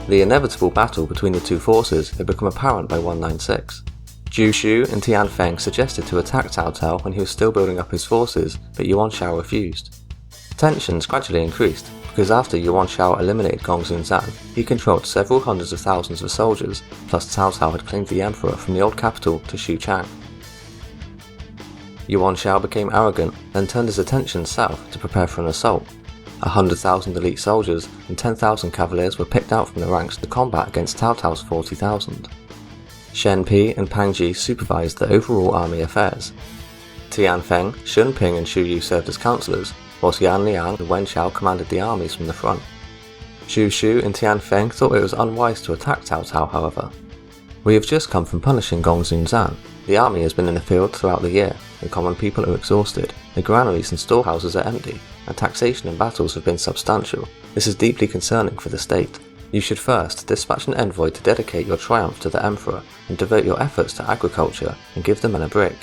The inevitable battle between the two forces had become apparent by 196. Zhu Xu and Tian Feng suggested to attack Cao Cao when he was still building up his forces, but Yuan Shao refused. Tensions gradually increased, because after Yuan Shao eliminated Gongsun Zan, he controlled several hundreds of thousands of soldiers, plus Cao Cao had claimed the emperor from the old capital to Xuchang. Yuan Shao became arrogant, then turned his attention south to prepare for an assault. 100,000 elite soldiers and 10,000 cavaliers were picked out from the ranks to combat against Cao Cao's 40,000. Shen Pi and Pang Ji supervised the overall army affairs. Tian Feng, Shun Ping and Xu Yu served as councillors, whilst Yan Liang and Wen Shao commanded the armies from the front. Zhu Xu and Tian Feng thought it was unwise to attack Cao Cao, however. We have just come from punishing Gongsun Zan. The army has been in the field throughout the year, the common people are exhausted, the granaries and storehouses are empty, and taxation and battles have been substantial. This is deeply concerning for the state. You should first dispatch an envoy to dedicate your triumph to the emperor and devote your efforts to agriculture and give the men a break.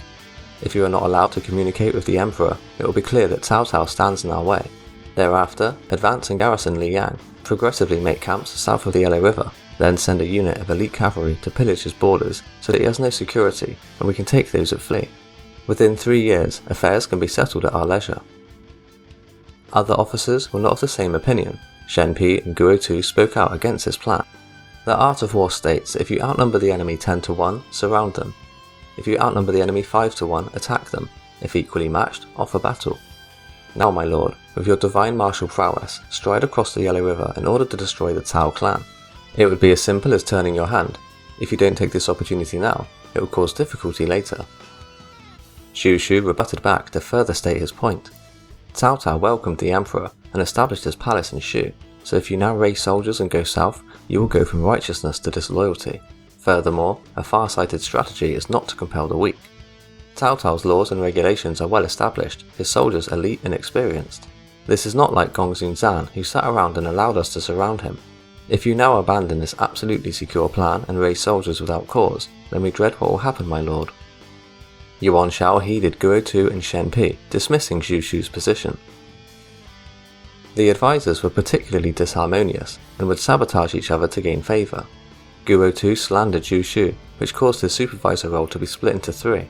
If you are not allowed to communicate with the emperor, it will be clear that Cao Cao stands in our way. Thereafter, advance and garrison Liyang, progressively make camps south of the Yellow River, then send a unit of elite cavalry to pillage his borders so that he has no security and we can take those that flee. Within 3 years, affairs can be settled at our leisure. Other officers were not of the same opinion. Shen Pi and Guo Tu spoke out against this plan. The art of war states that if you outnumber the enemy 10 to 1, surround them. If you outnumber the enemy 5 to 1, attack them. If equally matched, offer battle. Now, my lord, with your divine martial prowess, stride across the Yellow River in order to destroy the Cao clan. It would be as simple as turning your hand. If you don't take this opportunity now, it will cause difficulty later. Zhu Xu rebutted back to further state his point. Cao Cao welcomed the emperor and established his palace in Shu, so if you now raise soldiers and go south, you will go from righteousness to disloyalty. Furthermore, a far-sighted strategy is not to compel the weak. Cao Cao's laws and regulations are well established, his soldiers elite and experienced. This is not like Gongsun Zan, who sat around and allowed us to surround him. If you now abandon this absolutely secure plan and raise soldiers without cause, then we dread what will happen, my lord. Yuan Shao heeded Guo Tu and Shen Pi, dismissing Zhu Xu's position. The advisors were particularly disharmonious and would sabotage each other to gain favour. Guo Tu slandered Zhu Xu, which caused his supervisor role to be split into 3.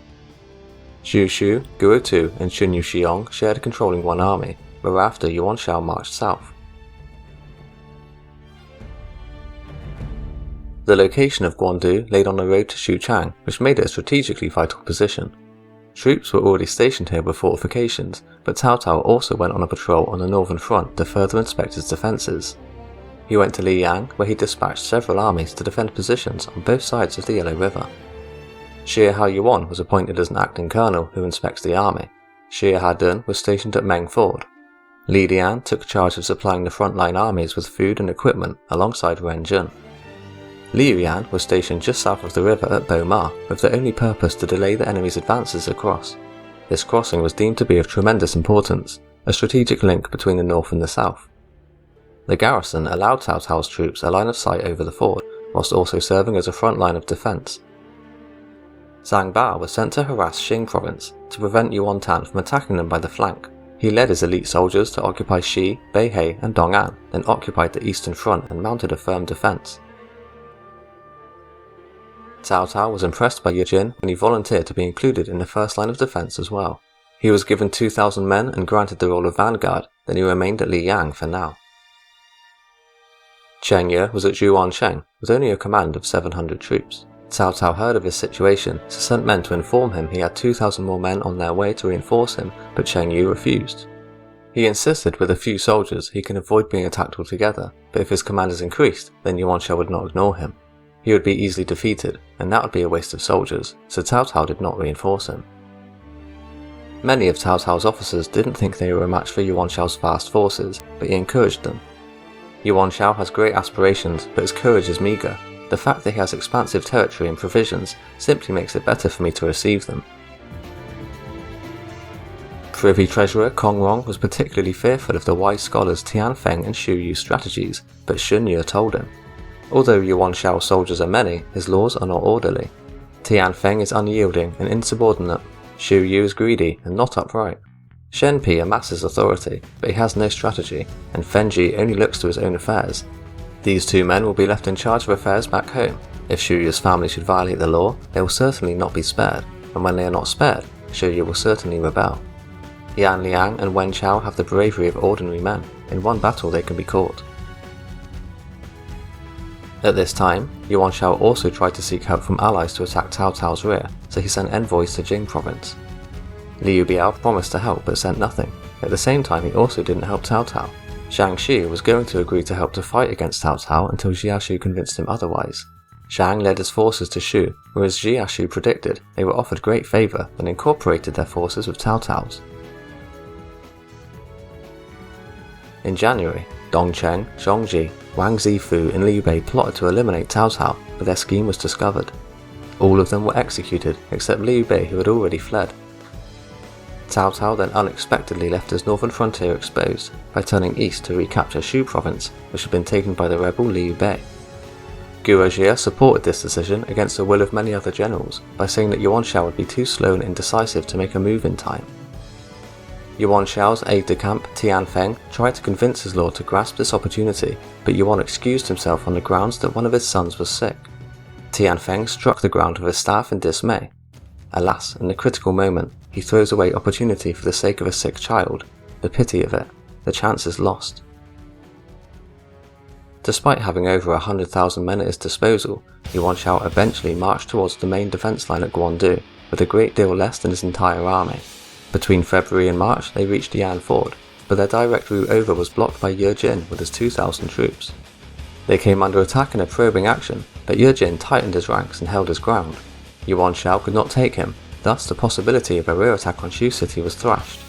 Zhu Xu, Guo Tu and Shun Yu Xiong shared controlling one army, whereafter Yuan Shao marched south. The location of Guandu laid on the road to Xuchang, which made it a strategically vital position. Troops were already stationed here with fortifications, but Cao Cao also went on a patrol on the northern front to further inspect its defences. He went to Liyang, where he dispatched several armies to defend positions on both sides of the Yellow River. Xie Ha Yuan was appointed as an acting colonel who inspects the army. Xie Ha Dun was stationed at Meng Ford. Li Dian took charge of supplying the frontline armies with food and equipment alongside Ren Jun. Liu Yan was stationed just south of the river at Bo Ma, with the only purpose to delay the enemy's advances across. This crossing was deemed to be of tremendous importance, a strategic link between the north and the south. The garrison allowed Cao Cao's troops a line of sight over the ford, whilst also serving as a front line of defence. Zhang Bao was sent to harass Xing province to prevent Yuan Tan from attacking them by the flank. He led his elite soldiers to occupy Xi, Beihei and Dong'an, then occupied the eastern front and mounted a firm defence. Cao Cao was impressed by Ye Jin when he volunteered to be included in the first line of defence as well. He was given 2,000 men and granted the role of vanguard, then he remained at Liyang for now. Cheng Ye was at Zhuansheng with only a command of 700 troops. Cao Cao heard of his situation, so sent men to inform him he had 2,000 more men on their way to reinforce him, but Cheng Yu refused. He insisted with a few soldiers he can avoid being attacked altogether, but if his command is increased, then Yuan Shao would not ignore him. He would be easily defeated, and that would be a waste of soldiers, so Cao Cao did not reinforce him. Many of Cao Cao's officers didn't think they were a match for Yuan Shao's vast forces, but he encouraged them. Yuan Shao has great aspirations, but his courage is meagre. The fact that he has expansive territory and provisions simply makes it better for me to receive them. Privy Treasurer Kong Rong was particularly fearful of the wise scholars Tian Feng and Xu Yu's strategies, but Shun Yu told him. Although Yuan Shao's soldiers are many, his laws are not orderly. Tian Feng is unyielding and insubordinate. Xu Yu is greedy and not upright. Shen Pi amasses authority, but he has no strategy, and Fenji only looks to his own affairs. These two men will be left in charge of affairs back home. If Shu Yu's family should violate the law, they will certainly not be spared, and when they are not spared, Shu Yu will certainly rebel. Yan Liang and Wen Chao have the bravery of ordinary men. In one battle they can be caught. At this time, Yuan Shao also tried to seek help from allies to attack Cao Cao's rear, so he sent envoys to Jing province. Liu Biao promised to help but sent nothing. At the same time, he also didn't help Cao Cao. Zhang Xi was going to agree to help to fight against Cao Cao until Jiashu convinced him otherwise. Zhang led his forces to Shu, whereas Jiashu predicted they were offered great favour and incorporated their forces with Cao Cao's. In January, Dongcheng, Zhongji, Wang Zifu and Liu Bei plotted to eliminate Cao Cao, but their scheme was discovered. All of them were executed except Liu Bei, who had already fled. Cao Cao then unexpectedly left his northern frontier exposed by turning east to recapture Shu province, which had been taken by the rebel Liu Bei. Guojia supported this decision against the will of many other generals by saying that Yuan Shao would be too slow and indecisive to make a move in time. Yuan Shao's aide-de-camp Tian Feng tried to convince his lord to grasp this opportunity, but Yuan excused himself on the grounds that one of his sons was sick. Tian Feng struck the ground with his staff in dismay. Alas, in the critical moment, he throws away opportunity for the sake of a sick child. The pity of it, the chance is lost. Despite having over 100,000 men at his disposal, Yuan Shao eventually marched towards the main defense line at Guandu, with a great deal less than his entire army. Between February and March they reached Yan Ford, but their direct route over was blocked by Ye Jin with his 2,000 troops. They came under attack in a probing action, but Ye Jin tightened his ranks and held his ground. Yuan Shao could not take him, thus the possibility of a rear attack on Shu City was thrashed.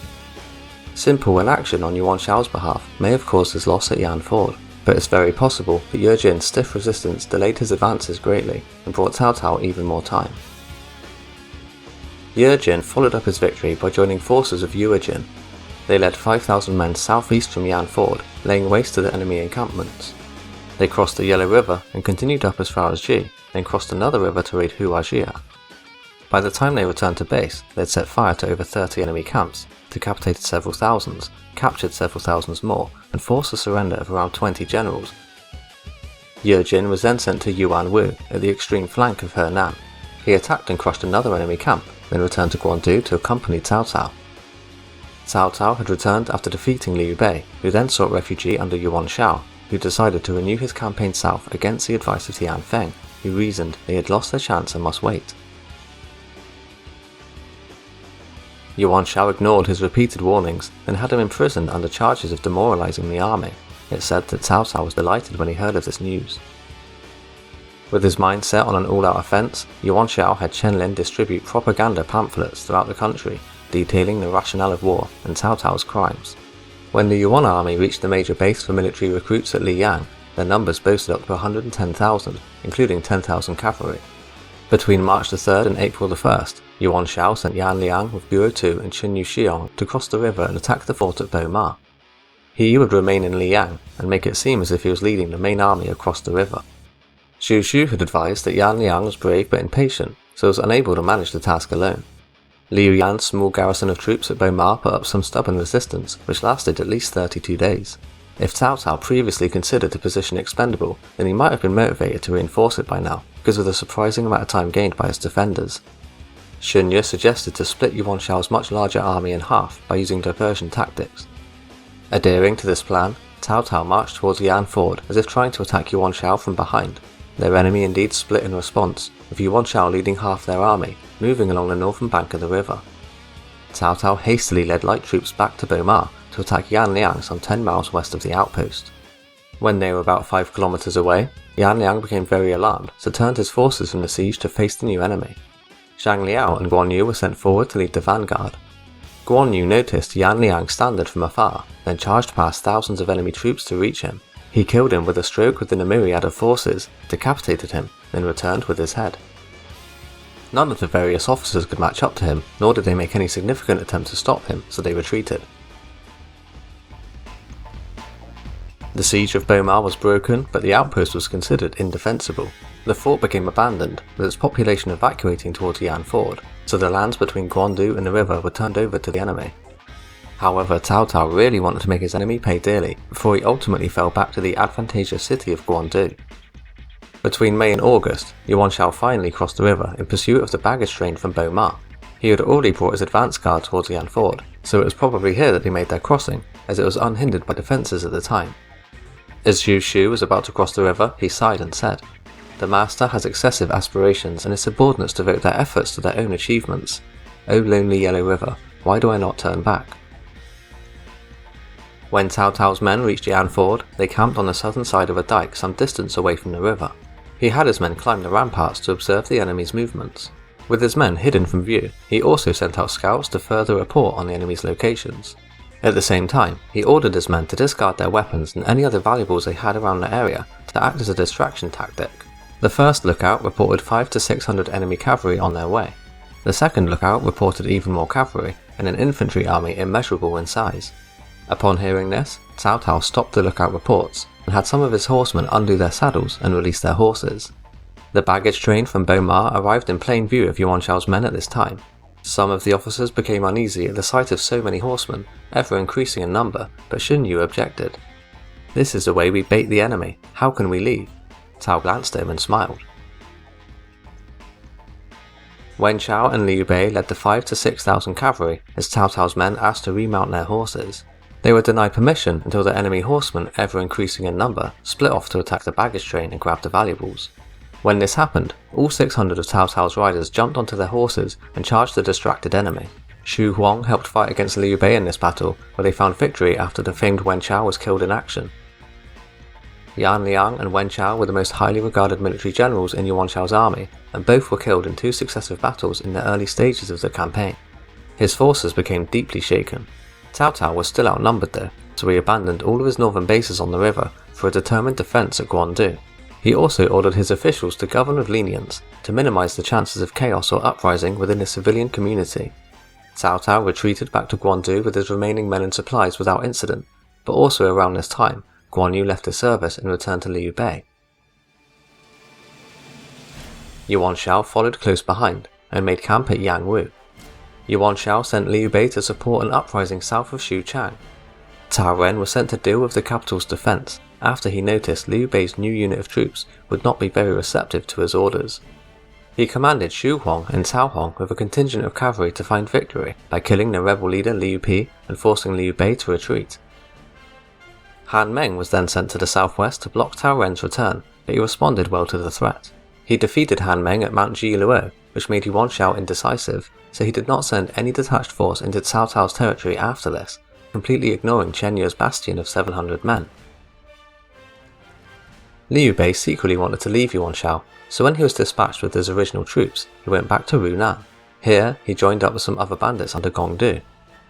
Simple inaction on Yuan Shao's behalf may have caused his loss at Yan Ford, but it's very possible that Ye Jin's stiff resistance delayed his advances greatly and brought Cao Cao even more time. Ye Jin followed up his victory by joining forces of Yue Jin. They led 5,000 men southeast from Yan Ford, laying waste to the enemy encampments. They crossed the Yellow River and continued up as far as Ji, then crossed another river to raid Huajia. By the time they returned to base, they had set fire to over 30 enemy camps, decapitated several thousands, captured several thousands more, and forced the surrender of around 20 generals. Ye Jin was then sent to Yuan Wu at the extreme flank of Henan. He attacked and crushed another enemy camp, then returned to Guandu to accompany Cao Cao. Cao Cao had returned after defeating Liu Bei, who then sought refuge under Yuan Shao, who decided to renew his campaign south against the advice of Tian Feng, who reasoned they had lost their chance and must wait. Yuan Shao ignored his repeated warnings, then had him imprisoned under charges of demoralizing the army. It said that Cao Cao was delighted when he heard of this news. With his mind set on an all-out offense, Yuan Shao had Chen Lin distribute propaganda pamphlets throughout the country, detailing the rationale of war and Cao Cao's crimes. When the Yuan army reached the major base for military recruits at Liyang, their numbers boasted up to 110,000, including 10,000 cavalry. Between March the 3rd and April the 1st, Yuan Shao sent Yan Liang with Buo Tu and Qin Yuxiong to cross the river and attack the fort at Bomar. He would remain in Liyang and make it seem as if he was leading the main army across the river. Xu Shu had advised that Yan Liang was brave but impatient, so was unable to manage the task alone. Liu Yan's small garrison of troops at Bomar put up some stubborn resistance, which lasted at least 32 days. If Cao Cao previously considered the position expendable, then he might have been motivated to reinforce it by now, because of the surprising amount of time gained by his defenders. Shun Yu suggested to split Yuan Shao's much larger army in half by using diversion tactics. Adhering to this plan, Cao Cao marched towards Yan Ford as if trying to attack Yuan Shao from behind. Their enemy indeed split in response, with Yuan Shao leading half their army, moving along the northern bank of the river. Cao Cao hastily led light troops back to Bomar to attack Yan Liang some 10 miles west of the outpost. When they were about 5 kilometers away, Yan Liang became very alarmed, so turned his forces from the siege to face the new enemy. Zhang Liao and Guan Yu were sent forward to lead the vanguard. Guan Yu noticed Yan Liang's standard from afar, then charged past thousands of enemy troops to reach him. He killed him with a stroke within a myriad of forces, decapitated him, then returned with his head. None of the various officers could match up to him, nor did they make any significant attempt to stop him, so they retreated. The siege of Bomar was broken, but the outpost was considered indefensible. The fort became abandoned, with its population evacuating towards Yan Ford, so the lands between Guandu and the river were turned over to the enemy. However, Cao Cao really wanted to make his enemy pay dearly before he ultimately fell back to the advantageous city of Guandu. Between May and August, Yuan Shao finally crossed the river in pursuit of the baggage train from Bo-Ma. He had already brought his advance guard towards Yan Ford, so it was probably here that he made their crossing, as it was unhindered by defences at the time. As Zhu Xu was about to cross the river, he sighed and said, "The master has excessive aspirations and his subordinates devote their efforts to their own achievements. O lonely yellow river, why do I not turn back?" When Cao Cao's men reached Yan Ford, they camped on the southern side of a dike some distance away from the river. He had his men climb the ramparts to observe the enemy's movements. With his men hidden from view, he also sent out scouts to further report on the enemy's locations. At the same time, he ordered his men to discard their weapons and any other valuables they had around the area to act as a distraction tactic. The first lookout reported 500 to 600 enemy cavalry on their way. The second lookout reported even more cavalry and an infantry army immeasurable in size. Upon hearing this, Cao Cao stopped the lookout reports and had some of his horsemen undo their saddles and release their horses. The baggage train from Bo-Ma arrived in plain view of Yuan Shao's men at this time. Some of the officers became uneasy at the sight of so many horsemen, ever increasing in number, but Xun Yu objected. "This is the way we bait the enemy, how can we leave?" Cao glanced at him and smiled. Wen Chao and Liu Bei led the 5,000 to 6,000 cavalry as Cao Cao's men asked to remount their horses. They were denied permission until the enemy horsemen, ever increasing in number, split off to attack the baggage train and grab the valuables. When this happened, all 600 of Cao Cao's riders jumped onto their horses and charged the distracted enemy. Xu Huang helped fight against Liu Bei in this battle, where they found victory after the famed Wen Chao was killed in action. Yan Liang and Wen Chao were the most highly regarded military generals in Yuan Shao's army, and both were killed in 2 successive battles in the early stages of the campaign. His forces became deeply shaken. Cao Cao was still outnumbered though, so he abandoned all of his northern bases on the river for a determined defence at Guandu. He also ordered his officials to govern with lenience, to minimise the chances of chaos or uprising within the civilian community. Cao Cao retreated back to Guandu with his remaining men and supplies without incident, but also around this time, Guan Yu left his service and returned to Liu Bei. Yuan Shao followed close behind, and made camp at Yangwu. Yuan Shao sent Liu Bei to support an uprising south of Xuchang. Cao Ren was sent to deal with the capital's defence, after he noticed Liu Bei's new unit of troops would not be very receptive to his orders. He commanded Xu Huang and Cao Hong with a contingent of cavalry to find victory by killing the rebel leader Liu Pi and forcing Liu Bei to retreat. Han Meng was then sent to the southwest to block Cao Ren's return, but he responded well to the threat. He defeated Han Meng at Mount Jiluo, which made Yuan Shao indecisive, so he did not send any detached force into Cao Cao's territory after this, completely ignoring Chen Yu's bastion of 700 men. Liu Bei secretly wanted to leave Yuan Shao, so when he was dispatched with his original troops, he went back to Runan. Here, he joined up with some other bandits under Gongdu.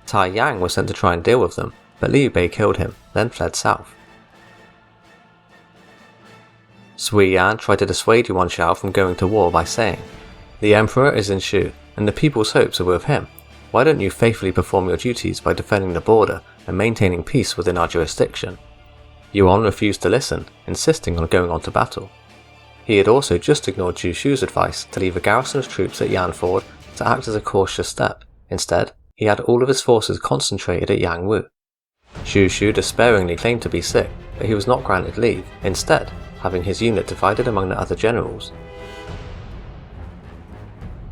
Tai Yang was sent to try and deal with them, but Liu Bei killed him, then fled south. Sui Yan tried to dissuade Yuan Shao from going to war by saying, "The emperor is in Shu, and the people's hopes are with him. Why don't you faithfully perform your duties by defending the border and maintaining peace within our jurisdiction?" Yuan refused to listen, insisting on going on to battle. He had also just ignored Zhu Xu's advice to leave a garrison of troops at Yan Ford to act as a cautious step. Instead, he had all of his forces concentrated at Yangwu. Zhu Xu despairingly claimed to be sick, but he was not granted leave, instead having his unit divided among the other generals.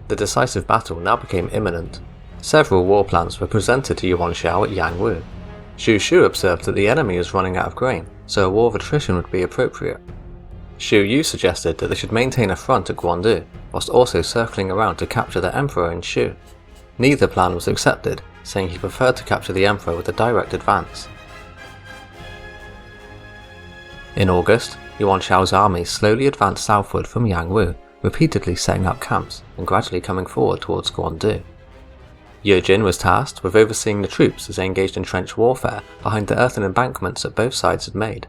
The decisive battle now became imminent. Several war plans were presented to Yuan Shao at Yangwu. Zhu Xu observed that the enemy was running out of grain, so a war of attrition would be appropriate. Xu Yu suggested that they should maintain a front at Guandu, whilst also circling around to capture the emperor in Shu. Neither plan was accepted, saying he preferred to capture the emperor with a direct advance. In August, Yuan Shao's army slowly advanced southward from Yangwu, repeatedly setting up camps and gradually coming forward towards Guandu. Ye Jin was tasked with overseeing the troops as they engaged in trench warfare behind the earthen embankments that both sides had made.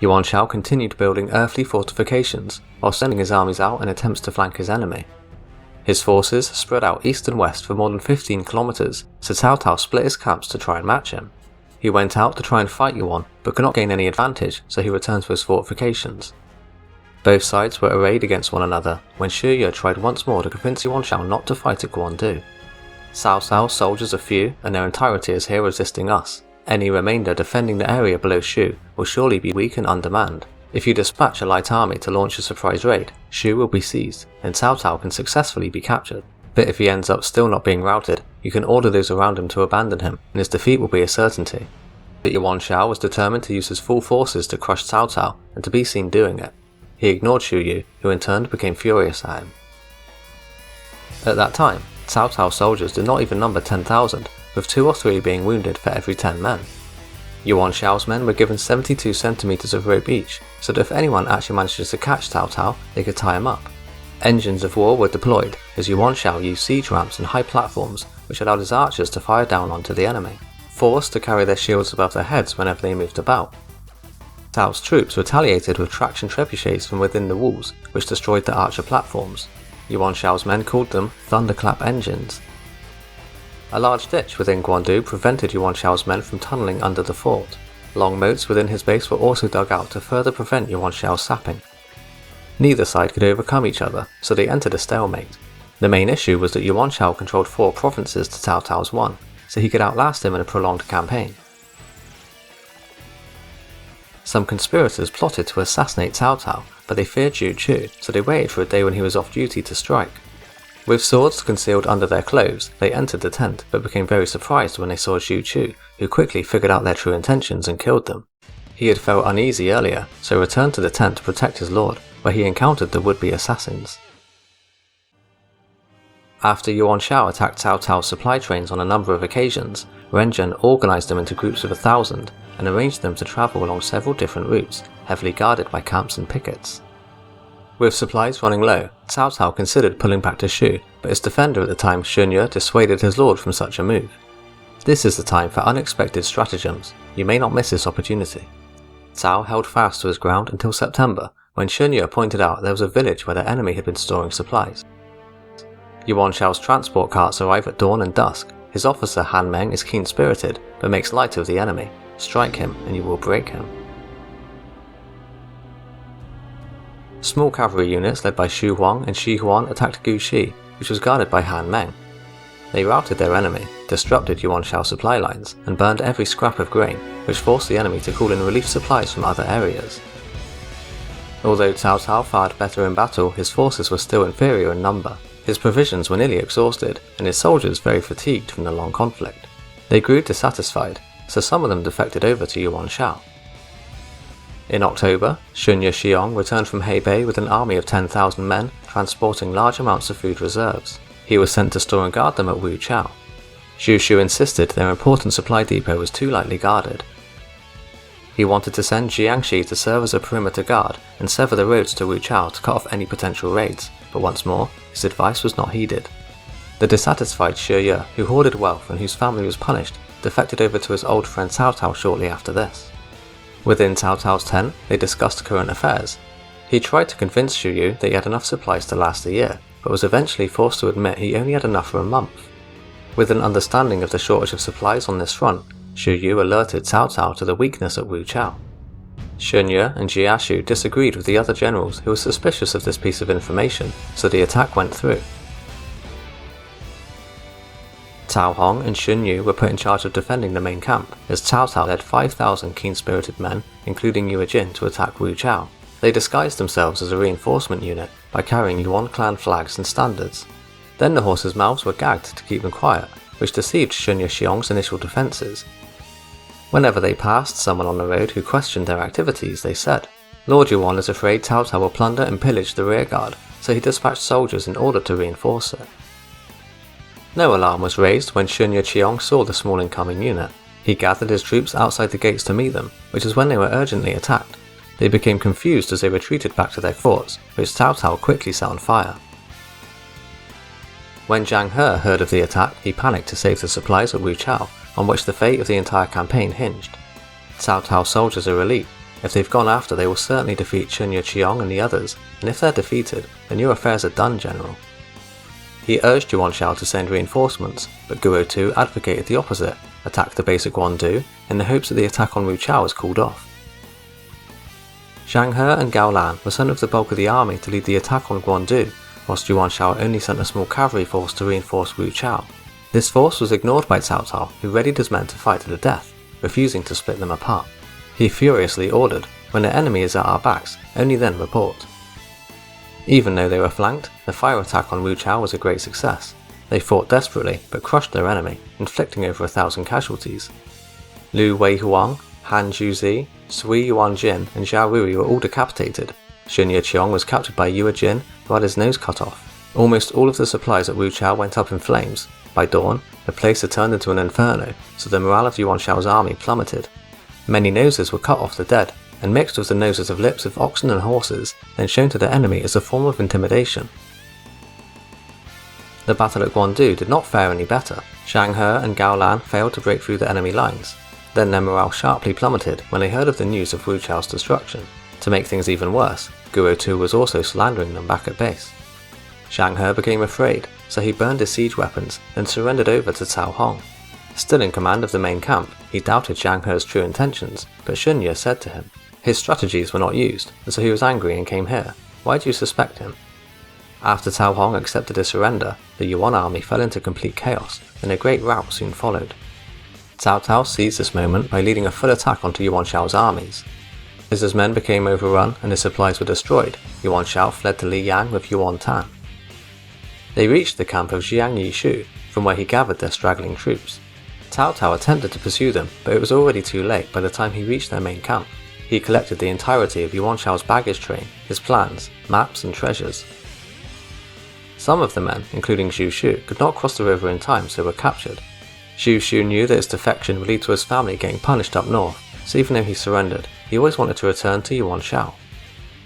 Yuan Shao continued building earthly fortifications while sending his armies out in attempts to flank his enemy. His forces spread out east and west for more than 15 kilometers, so Cao Cao split his camps to try and match him. He went out to try and fight Yuan, but could not gain any advantage, so he returned to his fortifications. Both sides were arrayed against one another when Shi Ye tried once more to convince Yuan Shao not to fight at Guandu. Cao Cao's soldiers are few and their entirety is here resisting us. Any remainder defending the area below Shu will surely be weak and undermanned. If you dispatch a light army to launch a surprise raid, Shu will be seized, and Cao Cao can successfully be captured. But if he ends up still not being routed, you can order those around him to abandon him, and his defeat will be a certainty. But Yuan Shao was determined to use his full forces to crush Cao Cao, and to be seen doing it. He ignored Xu Yu, who in turn became furious at him. At that time, Cao Cao's soldiers did not even number 10,000, with 2 or 3 being wounded for every 10 men. Yuan Shao's men were given 72 centimeters of rope each, so that if anyone actually manages to catch Cao Cao, they could tie him up. Engines of war were deployed, as Yuan Shao used siege ramps and high platforms which allowed his archers to fire down onto the enemy, forced to carry their shields above their heads whenever they moved about. Cao's troops retaliated with traction trebuchets from within the walls, which destroyed the archer platforms. Yuan Shao's men called them thunderclap engines. A large ditch within Guandu prevented Yuan Shao's men from tunneling under the fort. Long moats within his base were also dug out to further prevent Yuan Shao's sapping. Neither side could overcome each other, so they entered a stalemate. The main issue was that Yuan Shao controlled 4 provinces to Cao Cao's 1, so he could outlast him in a prolonged campaign. Some conspirators plotted to assassinate Cao Cao, but they feared Zhu Chu, so they waited for a day when he was off duty to strike. With swords concealed under their clothes, they entered the tent, but became very surprised when they saw Zhu Chu, who quickly figured out their true intentions and killed them. He had felt uneasy earlier, so returned to the tent to protect his lord, where he encountered the would-be assassins. After Yuan Shao attacked Cao Cao's supply trains on a number of occasions, Ren Zhen organized them into groups of 1,000 and arranged them to travel along several different routes, heavily guarded by camps and pickets. With supplies running low, Cao Cao considered pulling back to Shu, but his defender at the time, Shunye, dissuaded his lord from such a move. This is the time for unexpected stratagems. You may not miss this opportunity. Cao held fast to his ground until September, when Shunye pointed out there was a village where the enemy had been storing supplies. Yuan Shao's transport carts arrive at dawn and dusk. His officer Han Meng is keen-spirited, but makes light of the enemy. Strike him and you will break him. Small cavalry units led by Xu Huang and Shi Huan attacked Guxi, which was guarded by Han Meng. They routed their enemy, disrupted Yuan Shao's supply lines, and burned every scrap of grain, which forced the enemy to call in relief supplies from other areas. Although Cao Cao fared better in battle, his forces were still inferior in number. His provisions were nearly exhausted, and his soldiers very fatigued from the long conflict. They grew dissatisfied, so some of them defected over to Yuan Shao. In October, Shunye Xiong returned from Hebei with an army of 10,000 men, transporting large amounts of food reserves. He was sent to store and guard them at Wu Chao. Zhu Shu insisted their important supply depot was too lightly guarded. He wanted to send Jiangxi to serve as a perimeter guard and sever the roads to Wu Chao to cut off any potential raids, but once more, his advice was not heeded. The dissatisfied Shi Ye, who hoarded wealth and whose family was punished, defected over to his old friend Cao Cao shortly after this. Within Cao Cao's tent, they discussed current affairs. He tried to convince Xu Yu that he had enough supplies to last a year, but was eventually forced to admit he only had enough for a month. With an understanding of the shortage of supplies on this front, Xu Yu alerted Cao Cao to the weakness at Wu Chao. Shunye and Jiashu disagreed with the other generals who were suspicious of this piece of information, so the attack went through. Cao Hong and Xun Yu were put in charge of defending the main camp, as Cao Cao led 5,000 keen-spirited men, including Yue Jin, to attack Wu Chao. They disguised themselves as a reinforcement unit by carrying Yuan clan flags and standards. Then the horses' mouths were gagged to keep them quiet, which deceived Shunye Xiong's initial defences. Whenever they passed someone on the road who questioned their activities, they said, "Lord Yuan is afraid Cao Cao will plunder and pillage the rearguard, so he dispatched soldiers in order to reinforce it." No alarm was raised when Shunye Xiong saw the small incoming unit. He gathered his troops outside the gates to meet them, which is when they were urgently attacked. They became confused as they retreated back to their forts, which Cao Cao quickly set on fire. When Zhang He heard of the attack, he panicked to save the supplies at Wu Chao, on which the fate of the entire campaign hinged. Cao Cao's soldiers are elite. If they've gone after, they will certainly defeat Shunye Xiong and the others, and if they're defeated, then your affairs are done, General. He urged Yuan Shao to send reinforcements, but Guo Tu advocated the opposite, attacked the base at Guandu, in the hopes that the attack on Wu Chao was called off. Zhang He and Gao Lan were sent with the bulk of the army to lead the attack on Guandu, whilst Yuan Shao only sent a small cavalry force to reinforce Wu Chao. This force was ignored by Cao Cao, who readied his men to fight to the death, refusing to split them apart. He furiously ordered, "When the enemy is at our backs, only then report." Even though they were flanked, the fire attack on Wu Chao was a great success. They fought desperately, but crushed their enemy, inflicting over 1,000 casualties. Lu Weihuang, Han Juzi, Sui Yuanjin, and Zhao Rui were all decapitated. Sun Yiqiong was captured by Yue Jin, who had his nose cut off. Almost all of the supplies at Wu Chao went up in flames. By dawn, the place had turned into an inferno, so the morale of Yuan Shao's army plummeted. Many noses were cut off the dead, and mixed with the noses of lips of oxen and horses, then shown to the enemy as a form of intimidation. The battle at Guandu did not fare any better. Zhang He and Gao Lan failed to break through the enemy lines. Then their morale sharply plummeted when they heard of the news of Wu Chao's destruction. To make things even worse, Guo Tu was also slandering them back at base. Zhang He became afraid, so he burned his siege weapons and surrendered over to Cao Hong. Still in command of the main camp, he doubted Zhang He's true intentions, but Sun Ye said to him, "His strategies were not used, and so he was angry and came here. Why do you suspect him?" After Cao Hong accepted his surrender, the Yuan army fell into complete chaos, and a great rout soon followed. Cao Cao seized this moment by leading a full attack onto Yuan Shao's armies. As his men became overrun and his supplies were destroyed, Yuan Shao fled to Liyang with Yuan Tan. They reached the camp of Jiang Yishu, from where he gathered their straggling troops. Cao Cao attempted to pursue them, but it was already too late by the time he reached their main camp. He collected the entirety of Yuan Shao's baggage train, his plans, maps and treasures. Some of the men, including Zhu Shu, could not cross the river in time, so were captured. Zhu Shu knew that his defection would lead to his family getting punished up north, so even though he surrendered, he always wanted to return to Yuan Shao.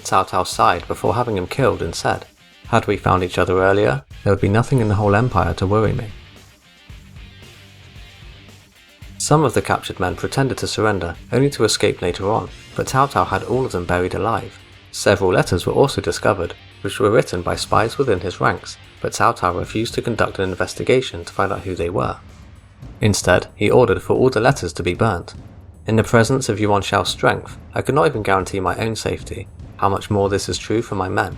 Cao Cao sighed before having him killed and said, "Had we found each other earlier, there would be nothing in the whole empire to worry me." Some of the captured men pretended to surrender, only to escape later on, but Cao Cao had all of them buried alive. Several letters were also discovered, which were written by spies within his ranks, but Cao Cao refused to conduct an investigation to find out who they were. Instead, he ordered for all the letters to be burnt. "In the presence of Yuan Shao's strength, I could not even guarantee my own safety. How much more this is true for my men."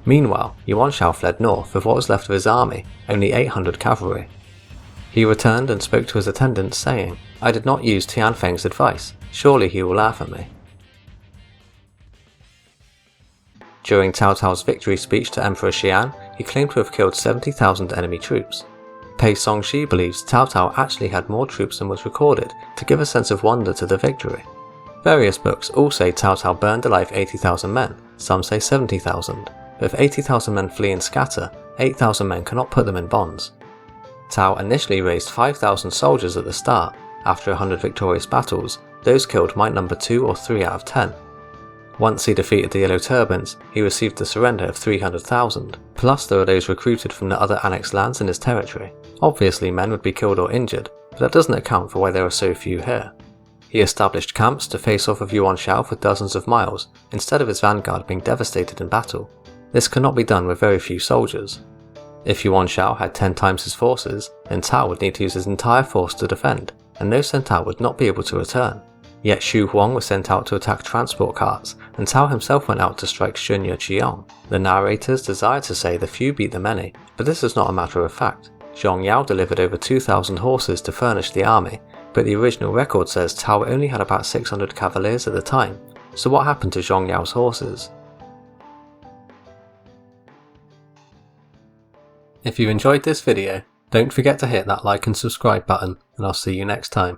Meanwhile, Yuan Shao fled north with what was left of his army, only 800 cavalry. He returned and spoke to his attendants, saying, "I did not use Tianfeng's advice. Surely he will laugh at me." During Cao Cao's victory speech to Emperor Xian, he claimed to have killed 70,000 enemy troops. Pei Songxi believes Cao Cao actually had more troops than was recorded, to give a sense of wonder to the victory. Various books all say Cao Cao burned alive 80,000 men, some say 70,000. But if 80,000 men flee and scatter, 8,000 men cannot put them in bonds. Cao initially raised 5,000 soldiers at the start. After 100 victorious battles, those killed might number 2 or 3 out of 10. Once he defeated the Yellow Turbans, he received the surrender of 300,000, plus there are those recruited from the other annexed lands in his territory. Obviously men would be killed or injured, but that doesn't account for why there are so few here. He established camps to face off of Yuan Shao for dozens of miles, instead of his vanguard being devastated in battle. This cannot be done with very few soldiers. If Yuan Shao had 10 times his forces, then Cao would need to use his entire force to defend, and those sent out would not be able to return. Yet Xu Huang was sent out to attack transport carts, and Cao himself went out to strike Sun Yiqiong. The narrators desire to say the few beat the many, but this is not a matter of fact. Zhong Yao delivered over 2,000 horses to furnish the army, but the original record says Cao only had about 600 cavaliers at the time. So what happened to Zhong Yao's horses? If you enjoyed this video, don't forget to hit that like and subscribe button, and I'll see you next time.